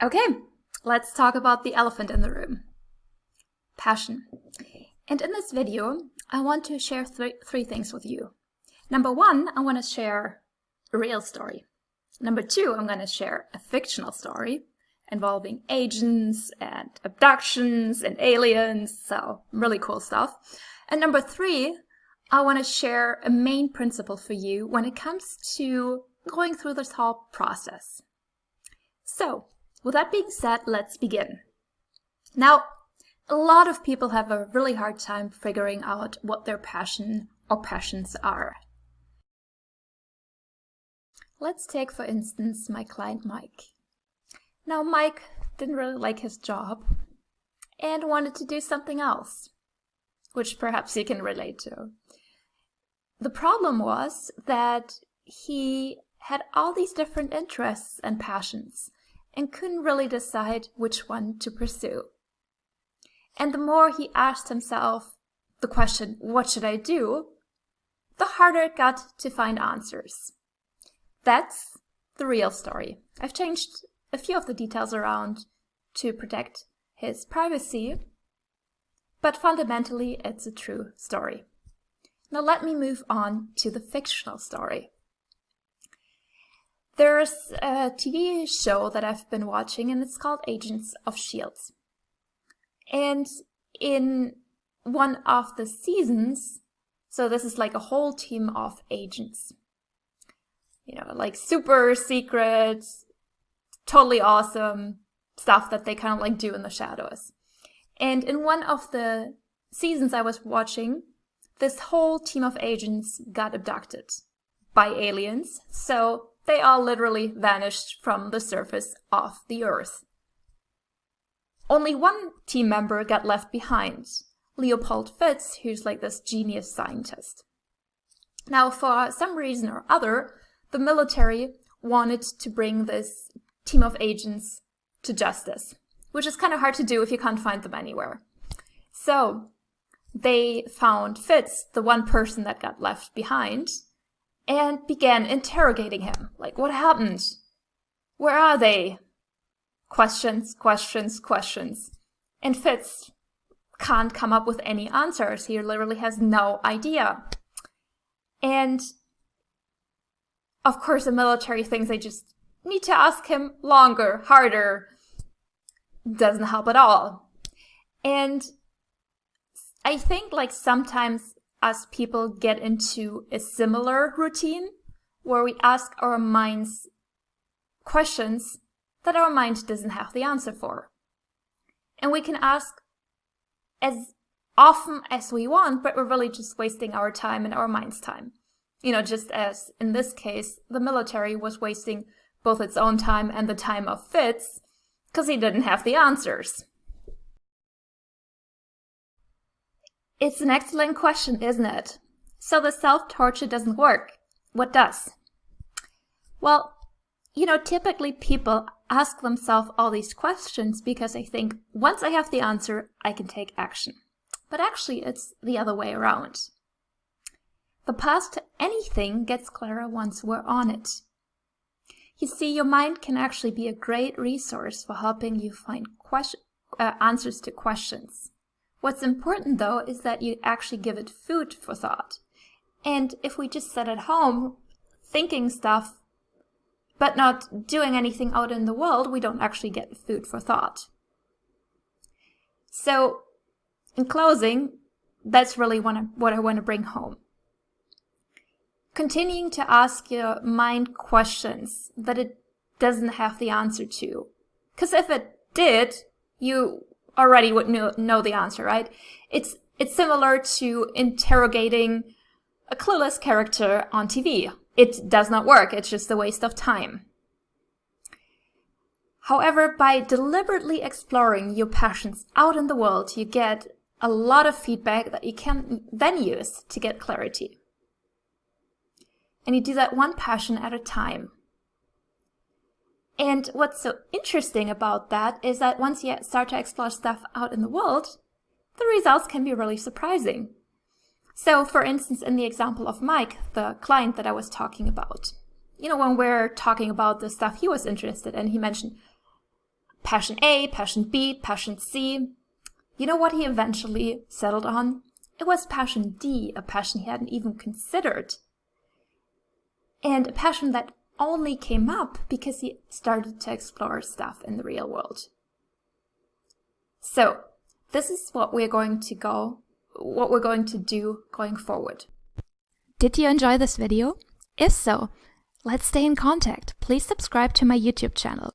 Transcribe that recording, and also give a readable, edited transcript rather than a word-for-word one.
Okay, let's talk about the elephant in the room. Passion. And in this video, I want to share three things with you. Number one, I want to share a real story. Number two, I'm going to share a fictional story involving agents and abductions and aliens, so really cool stuff. And number three, I want to share a main principle for you when it comes to going through this whole process. So, with that being said, let's begin. Now, a lot of people have a really hard time figuring out what their passion or passions are. Let's take, for instance, my client Mike. Now, Mike didn't really like his job and wanted to do something else, which perhaps you can relate to. The problem was that he had all these different interests and passions and couldn't really decide which one to pursue. And the more he asked himself the question, what should I do? The harder it got to find answers. That's the real story. I've changed a few of the details around to protect his privacy, but fundamentally it's a true story. Now let me move on to the fictional story. There's a TV show that I've been watching and it's called Agents of S.H.I.E.L.D. And in one of the seasons, so this is like a whole team of agents, like super secret, totally awesome stuff that they kind of like do in the shadows. And in one of the seasons I was watching, this whole team of agents got abducted by aliens, so they all literally vanished from the surface of the Earth. Only one team member got left behind, Leopold Fitz, who's like this genius scientist. Now, for some reason or other, the military wanted to bring this team of agents to justice, which is kind of hard to do if you can't find them anywhere. So they found Fitz, the one person that got left behind, and began interrogating him. Like, what happened? Where are they? Questions, questions, questions. And Fitz can't come up with any answers. He literally has no idea. And of course, the military thinks they just need to ask him longer, harder. Doesn't help at all. And I think like sometimes us people get into a similar routine where we ask our minds questions that our mind doesn't have the answer for. And we can ask as often as we want, but we're really just wasting our time and our mind's time. Just as in this case, the military was wasting both its own time and the time of Fitz because he didn't have the answers. It's an excellent question, isn't it? So the self-torture doesn't work. What does? Well, typically people ask themselves all these questions because they think, once I have the answer, I can take action. But actually, it's the other way around. The path to anything gets clearer once we're on it. You see, your mind can actually be a great resource for helping you find answers to questions. What's important, though, is that you actually give it food for thought. And if we just sit at home thinking stuff, but not doing anything out in the world, we don't actually get food for thought. So, in closing, that's really what I want to bring home. Continuing to ask your mind questions that it doesn't have the answer to. Because if it did, you already would know the answer, right? It's similar to interrogating a clueless character on TV. It does not work. It's just a waste of time. However, by deliberately exploring your passions out in the world, you get a lot of feedback that you can then use to get clarity. And you do that one passion at a time. And what's so interesting about that is that once you start to explore stuff out in the world, the results can be really surprising. So, for instance, in the example of Mike, the client that I was talking about, when we're talking about the stuff he was interested in, he mentioned, passion A, passion B, passion C. You know what he eventually settled on? It was passion D, a passion he hadn't even considered. And a passion that only came up because he started to explore stuff in the real world. So, this is what we're going to do going forward. Did you enjoy this video? If so, let's stay in contact. Please subscribe to my YouTube channel.